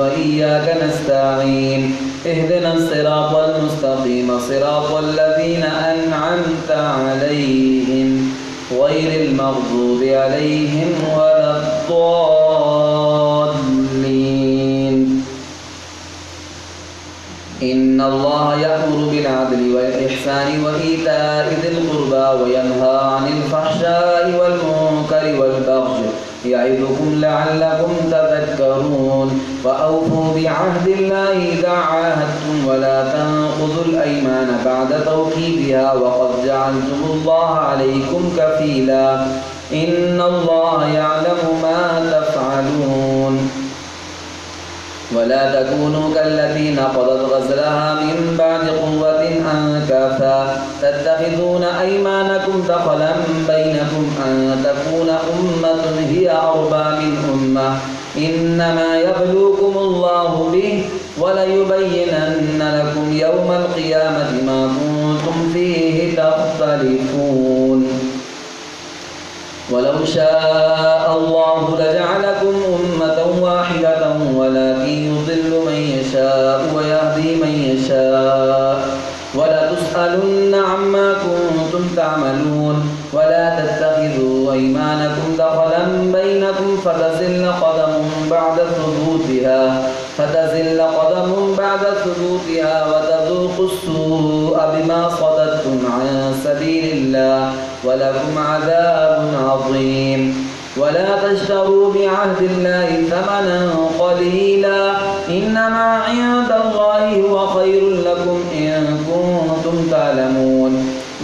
وإياك نستعين اهدنا الصراط المستقيم صراط الذين أنعمت عليهم غير المغضوب عليهم ولا الضالين. إن الله يأمر بالعدل والإحسان وإيتاء ذي القربى وينهى عن الفحشاء والمنكر والبغي يعظكم لعلكم تذكرون. وأوفوا بعهد الله إذا عاهدتم ولا تنقضوا الأيمان بعد توكيدها وقد جعلتم الله عليكم كفيلا إن الله يعلم ما تفعلون. ولا تكونوا كالتي نقضت غزلها من بعد قوة أنكاثا تتخذون أيمانكم دخلا بينكم أن تكون أمة هي أربى من أمة إنما يبلوكم الله به وليبينن لكم يوم القيامة ما كنتم فيه تختلفون. ولو شاء الله لجعلكم أمة واحدة ولكن يضل من يشاء ويهدي من يشاء ولتسألن عما كنتم تعملون. ولا تتخذوا أيمانكم دخلا بينكم فتزل قدم بعد ثبوتها وتذوقوا السوء بما صددتم عن سبيل الله ولكم عذاب عظيم. ولا تشتروا بعهد الله ثمنا قليلا إنما عند الله هو خير لكم إن كنتم تعلمون.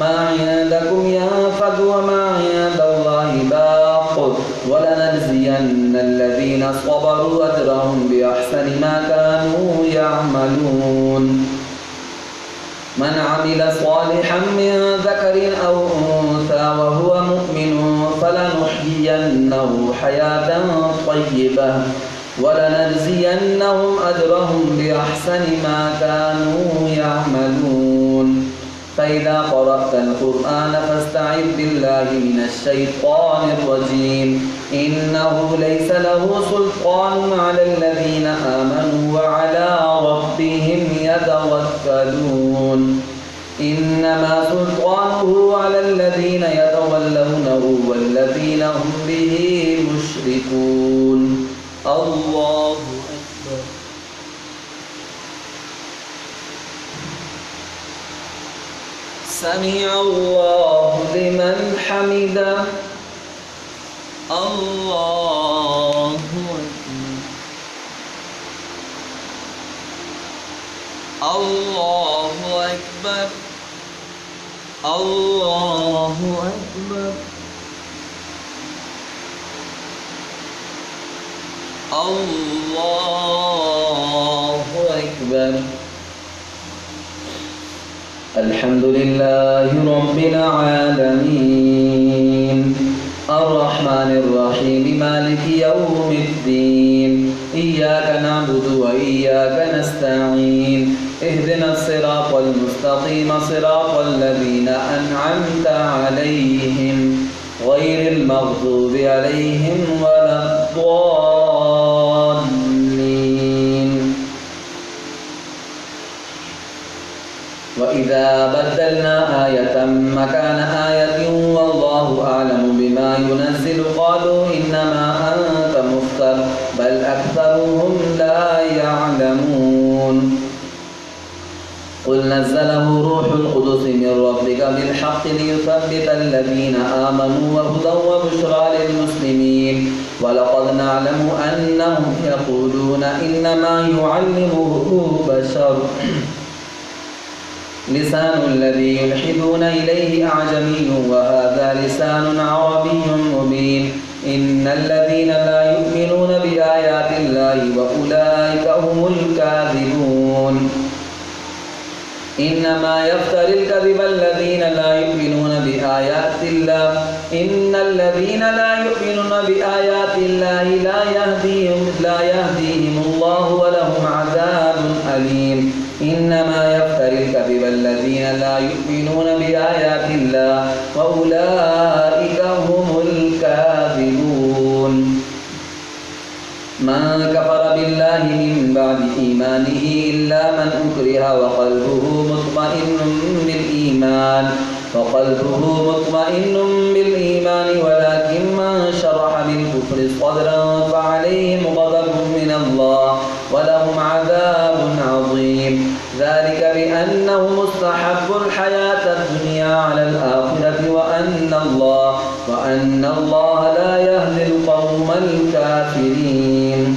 ما عندكم ينفد وما عند الله باق ولنجزين الذين صبروا أجرهم بأحسن ما كانوا يعملون. من عمل صالحا من ذكر أو أنثى وهو مؤمن فلنحيينه حياة طيبة ولنجزينهم أجرهم بأحسن ما كانوا يعملون. فإذا قرأت القرآن فاستعذ بالله من الشيطان الرجيم إنه ليس له سلطان على الذين آمنوا وعلى ربهم يتوكلون. إنما سلطانه على الذين يتولونه والذين هم به مشركون. الله أكبر. سمع الله لمن حمده. الله أكبر. الله أكبر. الله أكبر. الله أكبر. الحمد لله رب العالمين الرحمن الرحيم مالك يوم الدين إياك نعبد وإياك نستعين اهدنا الصراط المستقيم صراط الذين أنعمت عليهم غير المغضوب عليهم ولا الضالين. وإذا بدلنا آية مكان آية والله أعلم بما ينزل قالوا إنما أنت مفتر بل أكثرهم لا يعلمون. قل نزله روح القدس من ربك بالحق ليثبت الذين آمنوا وهدى وبشرى للمسلمين. ولقد نعلم أنهم يقولون إنما يعلمه بشر لسان الذي يلحدون إليه أعجمي وهذا لسان عربي مبين. إن الذين لا يؤمنون بآيات الله وأولئك هم الكاذبون. إنما يفتري الكذب الذين لا يؤمنون بآيات الله. إن الذين لا يؤمنون بآيات الله لا يهديهم الله ولهم عذاب أليم. إنما يفتري الكذب الذين لا يؤمنون بآيات الله وأولئك هم الكاذبون. من كفر بالله من إيمانه إلا من أكره وقلبه مطمئن بالإيمان ولكن من شرح بالكفر صدرا فعليهم غضب من الله ولهم عذاب عظيم ذلك بأنه مستحب الحياة الدنيا على الآخرة وأن الله لا يهدي القوم الكافرين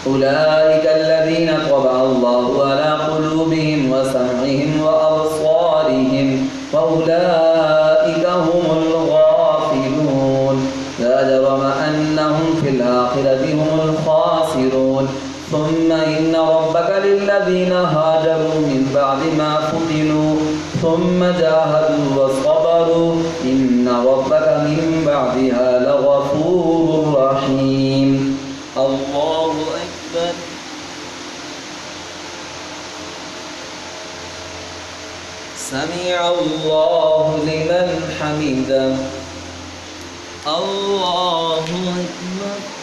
أولئك الذين طبع الله على قلوبهم وسمعهم وأبصارهم وأولئك هم الغافلون لا جرم أنهم في الآخرة هم الخاسرون ثم إن ربك للذين هاجروا من بعد ما فتنوا ثم جاهدوا وصبروا إن ربك من بعدها لغفور رحيم. الله أكبر. سمع الله لمن حمده. الله أكبر.